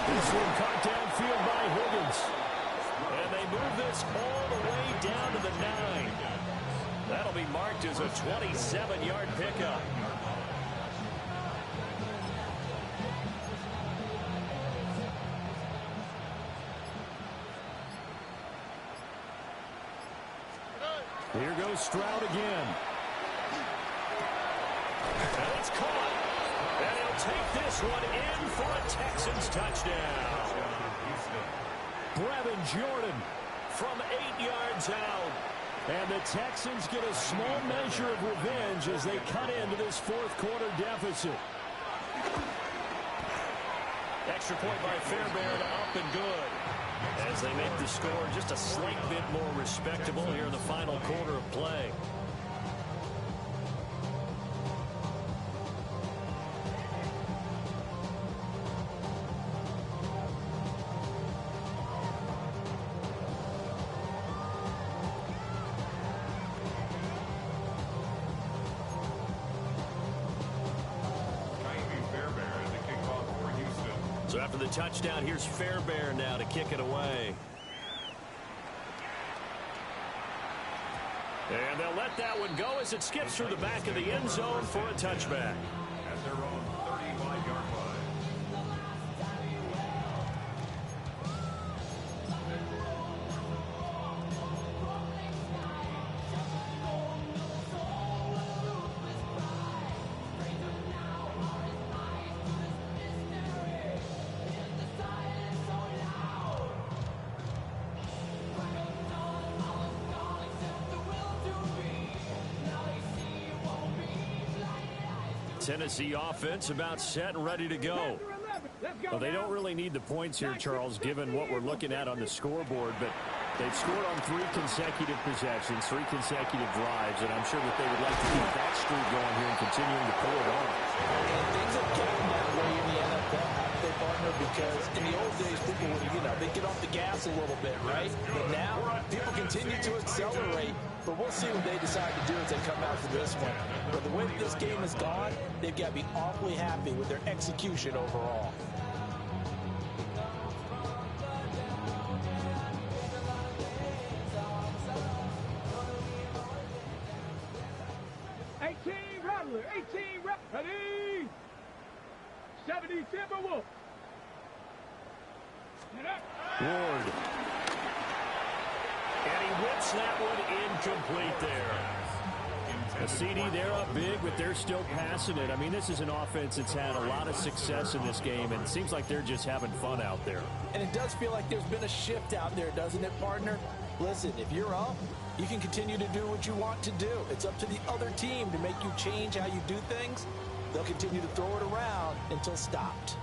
This one caught downfield by Higgins. And they move this all the way down to the 9. That'll be marked as a 27-yard pickup. Here goes Stroud again. And it's caught. And he'll take this one in for a Texans touchdown. Brevin Jordan From 8 yards out. And the Texans get a small measure of revenge as they cut into this fourth quarter deficit. Extra point by Fairbairn, up and good. As they make the score just a slight bit more respectable here in the final quarter of play. So after the touchdown, here's Fairbairn now to kick it away. And they'll let that one go as it skips through the back of the end zone for a touchback. At their own 35-yard line. Tennessee offense about set and ready to go. Well, they don't really need the points here, Charles, given what we're looking at on the scoreboard, but They've scored on 3 consecutive possessions, 3 consecutive drives, and I'm sure that they would like to keep that streak going here and continuing to pull it on. And things have gotten that way in the NFL, haven't they, partner? Because in the old days, people would, they get off the gas a little bit, right? But now, people continue to accelerate. But we'll see what they decide to do as they come out for this one. But the way that this game has gone, they've got to be awfully happy with their execution overall. Ready? 70 Timberwolves. Ward. And he whips that one incomplete there. A CD, they're up big, but they're still passing it. I mean, this is an offense that's had a lot of success in this game, and it seems like they're just having fun out there. And it does feel like there's been a shift out there, doesn't it, partner? Listen, if you're up, you can continue to do what you want to do. It's up to the other team to make you change how you do things. They'll continue to throw it around until stopped.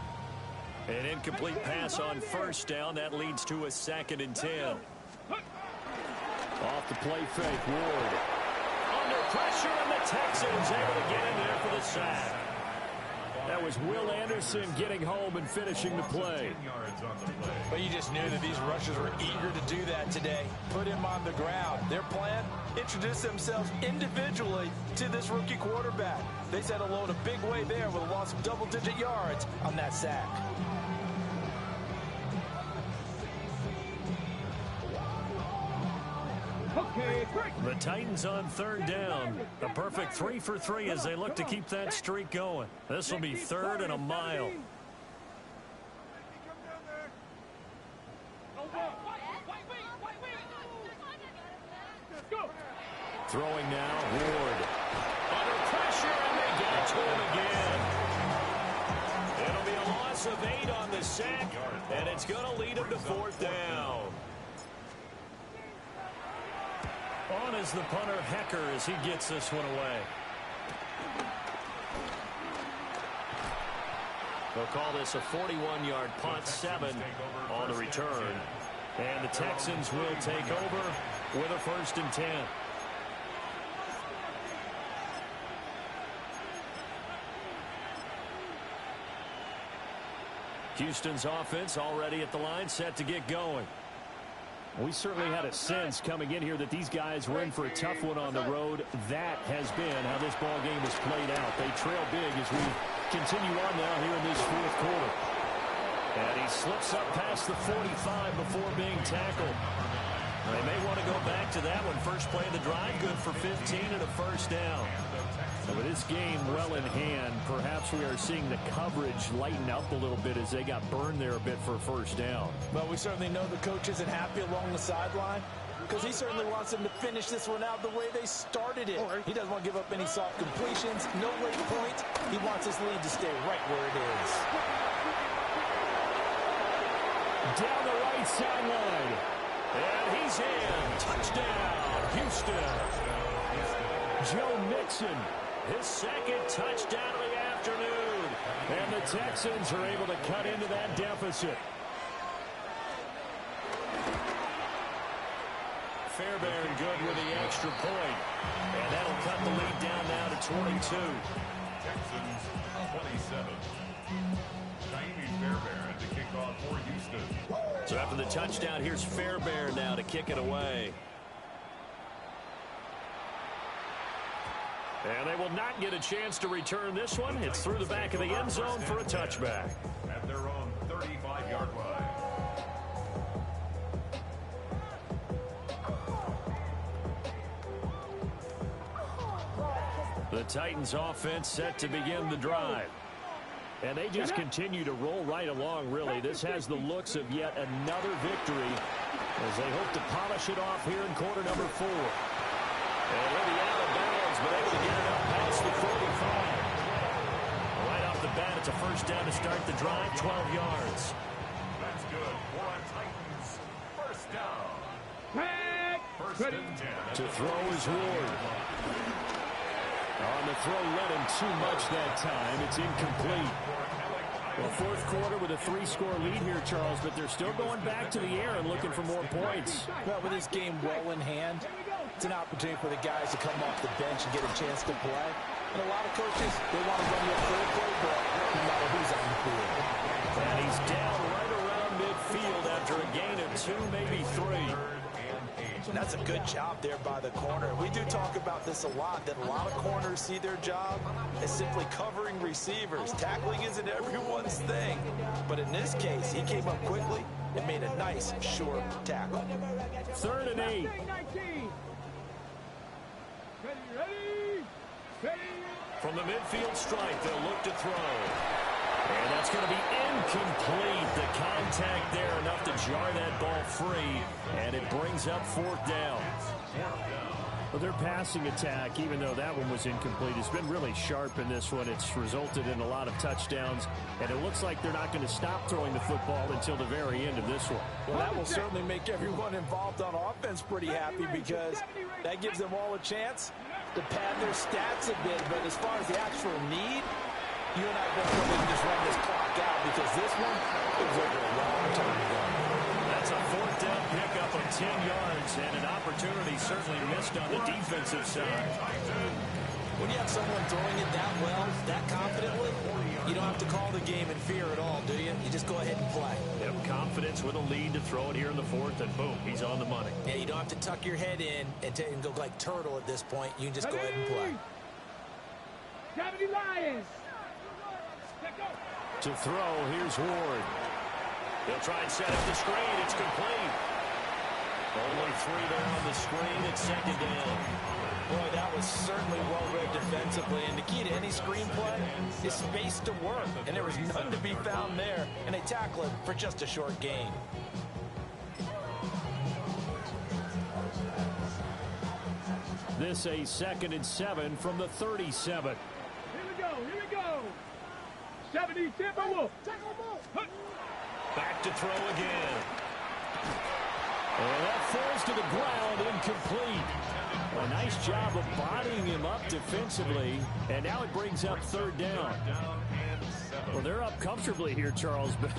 An incomplete pass on first down. That leads to a 2nd and 10. Off the play fake, Ward. Under pressure, and the Texans able to get in there for the sack. That was Will Anderson getting home and finishing the play. But you just knew that these rushers were eager to do that today. Put him on the ground. Their plan, introduce themselves individually to this rookie quarterback. They set a load a big way there with a loss of double-digit yards on that sack. The Titans on 3rd down. A perfect 3 for 3 as they look to keep that streak going. This will be 3rd and a mile. Throwing now, Ward. Under pressure, and they get it to him again. It'll be a loss of 8 on the sack, and it's going to lead him to 4th down. On is the punter, Hecker, as he gets this one away. They'll call this a 41-yard punt, 7 on the return. And the Texans will take over with a 1st and 10. Houston's offense already at the line, set to get going. We certainly had a sense coming in here that these guys were in for a tough one on the road. That has been how this ball game has played out. They trail big as we continue on now here in this 4th quarter. And he slips up past the 45 before being tackled. They may want to go back to that one. First play of the drive, good for 15 and a 1st down. And with this game well in hand, perhaps we are seeing the coverage lighten up a little bit as they got burned there a bit for a 1st down. But we certainly know the coach isn't happy along the sideline because he certainly wants them to finish this one out the way they started it. He doesn't want to give up any soft completions, no late points. He wants his lead to stay right where it is. Down the right sideline. And he's in. Touchdown, Houston. Joe Mixon. His 2nd touchdown of the afternoon. And the Texans are able to cut into that deficit. Fairbairn good with the extra point. And that'll cut the lead down now to 22. Texans 27. Jaime Fairbairn to kick off for Houston. So after the touchdown, here's Fairbairn now to kick it away. And they will not get a chance to return this one. It's through the back of the end zone for a touchback. At their own 35-yard line. The Titans offense set to begin the drive. And they just continue to roll right along, really. This has the looks of yet another victory as they hope to polish it off here in quarter number 4. And he'll be out of bounds, but able to get it up past the 45. Right off the bat, it's a 1st down to start the drive, 12 yards. That's good for a Titans 1st down. 1st and 10. To throw is Ward. On the throw, led him too much that time. It's incomplete. Well, fourth quarter with a 3-score lead here, Charles, but they're still going back to the air and looking for more points. Well, with this game well in hand, it's an opportunity for the guys to come off the bench and get a chance to play. And a lot of coaches, they want to run the full playbook no matter who's on the field. And he's down right around midfield after a gain of 2, maybe 3. That's a good job there by the corner. We do talk about this a lot, that a lot of corners see their job as simply covering receivers. Tackling isn't everyone's thing. But in this case, he came up quickly and made a nice, short tackle. 3rd and 8. From the midfield stripe, they'll look to throw. And that's going to be incomplete. The contact there enough to jar that ball free. And it brings up 4th down. Well, their passing attack, even though that one was incomplete, has been really sharp in this one. It's resulted in a lot of touchdowns. And it looks like they're not going to stop throwing the football until the very end of this one. Well, that will certainly make everyone involved on offense pretty happy because that gives them all a chance to pad their stats a bit. But as far as the actual need, you and I both know we can just run this clock out because this one was over a long time ago. That's a 4th down pickup of 10 yards and an opportunity certainly missed on the defensive side. When you have someone throwing it that well, that confidently, you don't have to call the game in fear at all, do you? You just go ahead and play. Yep, confidence with a lead to throw it here in the 4th, and boom, he's on the money. Yeah, you don't have to tuck your head in and go like turtle at this point. You can just go ahead and play. 70 Lions. To throw, here's Ward. They'll try and set up the screen. It's complete. Only 3 there on the screen. It's 2nd down. Boy, that was certainly well-read defensively. And the key to any screenplay is space to work. And there was none to be found there. And they tackle it for just a short gain. This a 2nd and 7 from the 37. Here we go. 70 Timberwolf. Back to throw again. And that falls to the ground, incomplete. A nice job of bodying him up defensively, and now it brings up 3rd down. Well, they're up comfortably here, Charles, but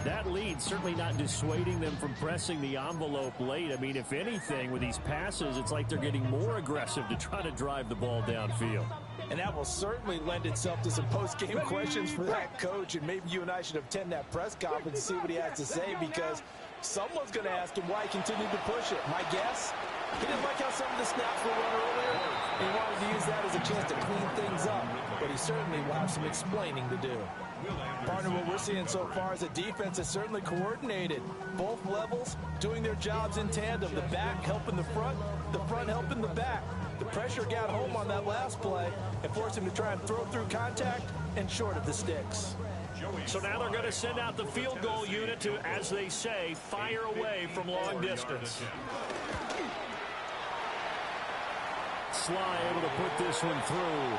that lead certainly not dissuading them from pressing the envelope late. I mean, if anything, with these passes, it's like they're getting more aggressive to try to drive the ball downfield. And that will certainly lend itself to some post-game questions for that coach, and maybe you and I should attend that press conference and see what he has to say, because someone's going to ask him why he continued to push it. My guess, he didn't like how some of the snaps were run earlier, and he wanted to use that as a chance to clean things up, but he certainly will have some explaining to do. Partner, what we're seeing so far is a defense that's certainly coordinated. Both levels doing their jobs in tandem. The back helping the front helping the back. The pressure got home on that last play and forced him to try and throw through contact and short of the sticks. So now they're going to send out the field goal unit to, as they say, fire away from long distance. Sly able to put this one through.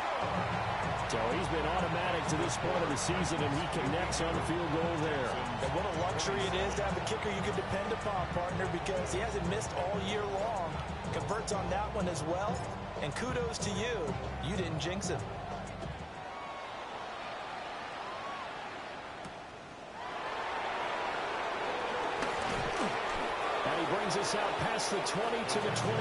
So he's been automatic to this point of the season, and he connects on the field goal there. And what a luxury it is to have a kicker you can depend upon, partner, because he hasn't missed all year long. Converts on that one as well, and kudos to you. You didn't jinx him. And he brings us out past the 20 to the 24.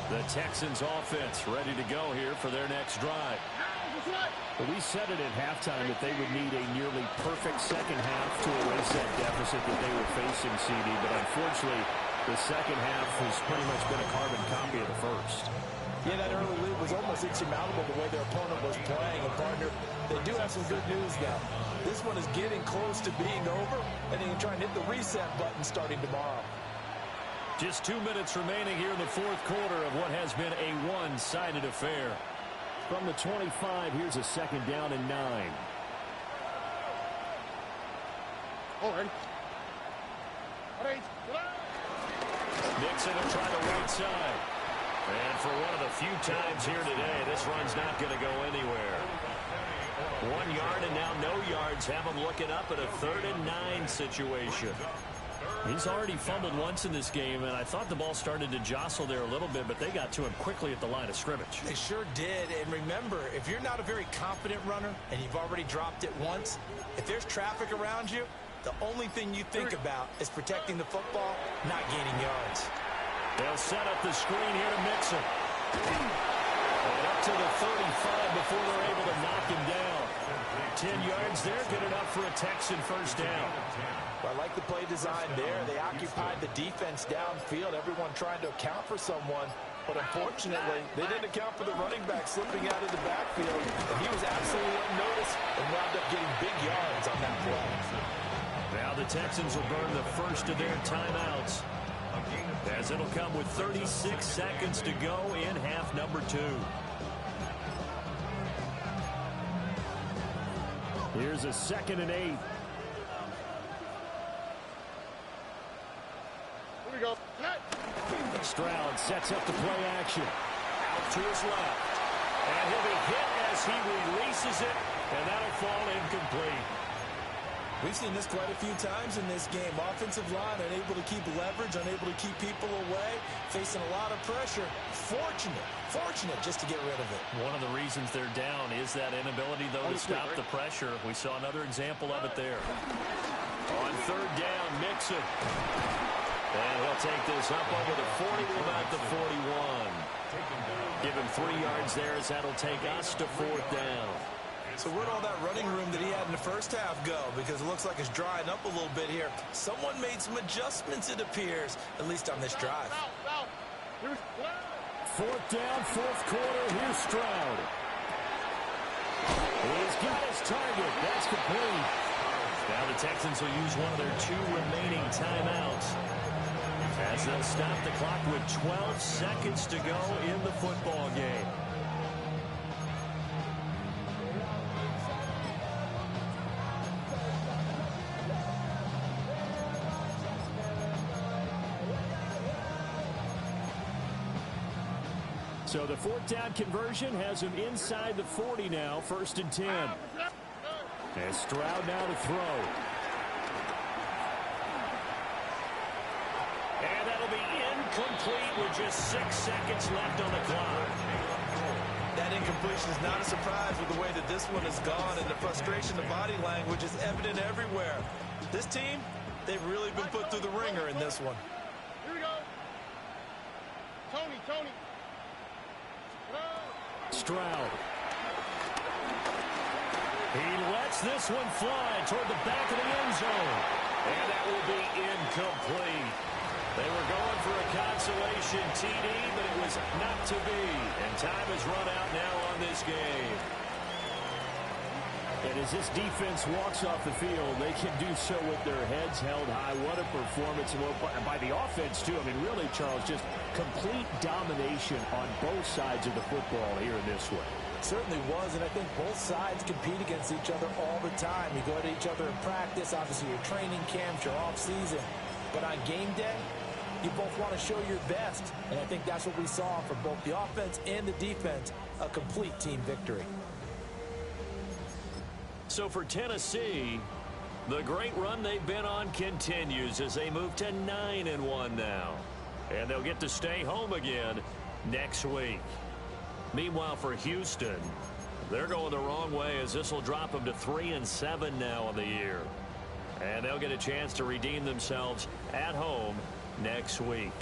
The Texans offense ready to go here for their next drive. Well, we said it at halftime that they would need a nearly perfect second half to erase that deficit that they were facing, CD, but unfortunately the second half has pretty much been a carbon copy of the first. Yeah, that early lead was almost insurmountable the way their opponent was playing. And, partner, they do have some good news now. This one is getting close to being over, and they can try and hit the reset button starting tomorrow. Just 2 minutes remaining here in the 4th quarter of what has been a one-sided affair. From the 25, here's a 2nd down and 9. Nixon will try the right side. And for one of the few times here today, this run's not going to go anywhere. 1 yard and now no yards have them looking up at a 3rd and 9 situation. He's already fumbled once in this game, and I thought the ball started to jostle there a little bit, but they got to him quickly at the line of scrimmage. They sure did. And remember, if you're not a very confident runner and you've already dropped it once, if there's traffic around you, the only thing you think about is protecting the football, not gaining yards. They'll set up the screen here to Mixon. And up to the 35 before they're able to knock him down. 10 yards there, good enough for a Texan first down. Well, I like the play design there. They occupied the defense downfield, everyone trying to account for someone. But unfortunately, they didn't account for the running back slipping out of the backfield. And he was absolutely unnoticed and wound up getting big yards on that play. Now the Texans will burn the first of their timeouts, as it'll come with 36 seconds to go in half number 2. Here's a 2nd and 8. Here we go. Stroud sets up the play action. Out to his left. And he'll be hit as he releases it, and that'll fall incomplete. We've seen this quite a few times in this game. Offensive line unable to keep leverage, unable to keep people away, facing a lot of pressure. Fortunate just to get rid of it. One of the reasons they're down is that inability, though, to stop the pressure. We saw another example of it there. On 3rd down, Mixon. And he'll take this up over the 40, about the 41. Give him 3 yards there as that'll take us to 4th down. So where'd all that running room that he had in the first half go? Because it looks like it's drying up a little bit here. Someone made some adjustments, it appears, at least on this drive. 4th down, 4th quarter. Here's Stroud. He's got his target. That's complete. Now the Texans will use one of their 2 remaining timeouts, as they'll stop the clock with 12 seconds to go in the football game. So the 4th down conversion has him inside the 40 now, 1st and 10. And Stroud now to throw. And that'll be incomplete with just 6 seconds left on the clock. That incompletion is not a surprise with the way that this one has gone, and the frustration, the body language is evident everywhere. This team, they've really been put through the ringer in this one. Here we go. Tony. Stroud. He lets this one fly toward the back of the end zone. And that will be incomplete. They were going for a consolation TD, but it was not to be. And time has run out now on this game. And as this defense walks off the field, they can do so with their heads held high. What a performance by the offense, too. I mean, really, Charles, just complete domination on both sides of the football here in this one. Certainly was, and I think both sides compete against each other all the time. You go to each other in practice, obviously your training camps, your off-season. But on game day, you both want to show your best. And I think that's what we saw from both the offense and the defense, a complete team victory. So for Tennessee, the great run they've been on continues as they move to 9-1 now. And they'll get to stay home again next week. Meanwhile, for Houston, they're going the wrong way as this will drop them to 3-7 now on the year. And they'll get a chance to redeem themselves at home next week.